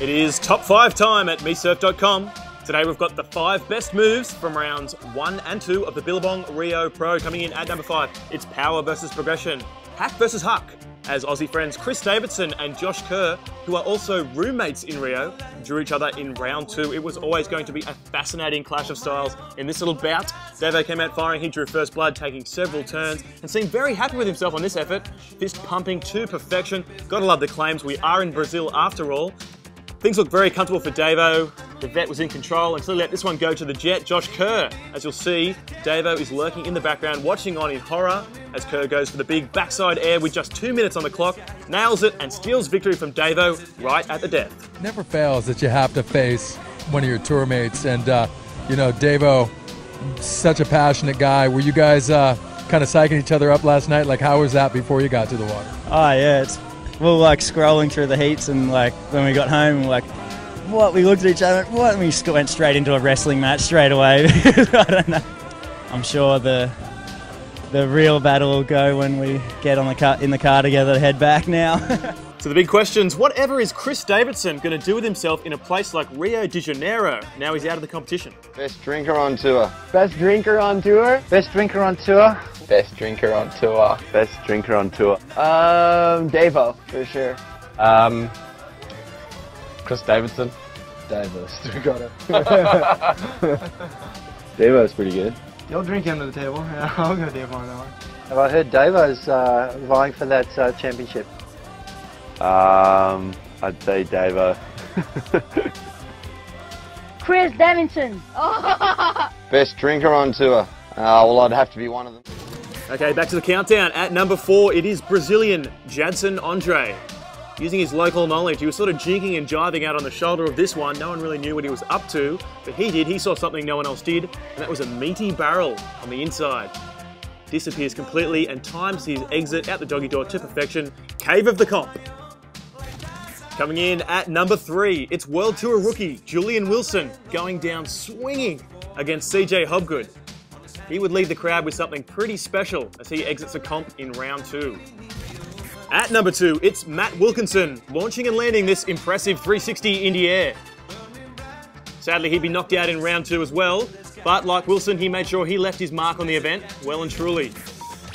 It is top 5 time at mesurftv. Today we've got the 5 best moves from rounds 1 and 2 of the Billabong Rio Pro. Coming in at number 5, it's power versus progression, hack versus huck, as Aussie friends Chris Davidson and Josh Kerr, who are also roommates in Rio, drew each other in round 2. It was always going to be a fascinating clash of styles in this little bout. Davo came out firing, he drew first blood, taking several turns, and seemed very happy with himself on this effort. Fist pumping to perfection. Gotta love the claims, we are in Brazil after all. Things look very comfortable for Davo. The vet was in control until he let this one go to the jet, Josh Kerr. As you'll see, Davo is lurking in the background, watching on in horror as Kerr goes for the big backside air with just 2 minutes on the clock, nails it and steals victory from Davo right at the death. It never fails that you have to face one of your tour mates, and you know, Davo, such a passionate guy. Were you guys kind of psyching each other up last night? Like, how was that before you got to the water? Oh yeah, we were like scrolling through the heats, and like when we got home, we're like, what? We looked at each other, what? And we went straight into a wrestling match straight away. I don't know. I'm sure the real battle will go when we get on in the car together to head back now. So the big questions, whatever is Chris Davidson going to do with himself in a place like Rio de Janeiro? Now he's out of the competition. Best drinker on tour. Best drinker on tour. Best drinker on tour. Best drinker on tour. Best drinker on tour. Davo, for sure. Chris Davidson. Davo, still got it. Davo's pretty good. You'll drink under the table. Yeah, I'll go Davo on that one. Have I heard Davo's vying for that championship? I'd say Davo. Chris Davidson. Best drinker on tour. Well, I'd have to be one of them. Okay, back to the countdown. At number 4, it is Brazilian Jadson Andre. Using his local knowledge, he was sort of jinking and jiving out on the shoulder of this one. No one really knew what he was up to, but he did. He saw something no one else did, and that was a meaty barrel on the inside. Disappears completely and times his exit out the doggy door to perfection. Cave of the comp. Coming in at number 3, it's World Tour rookie Julian Wilson going down swinging against CJ Hobgood. He would leave the crowd with something pretty special as he exits the comp in round 2. At number 2, it's Matt Wilkinson, launching and landing this impressive 360 in the air. Sadly, he'd be knocked out in round 2 as well, but like Wilson, he made sure he left his mark on the event, well and truly.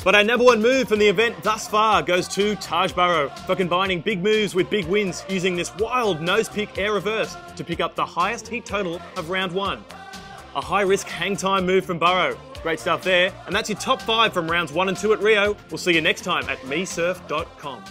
But our number 1 move from the event thus far goes to Taj Burrow for combining big moves with big wins, using this wild nose pick air reverse to pick up the highest heat total of round 1. A high-risk hang time move from Burrow. Great stuff there. And that's your top 5 from rounds 1 and 2 at Rio. We'll see you next time at mesurf.com.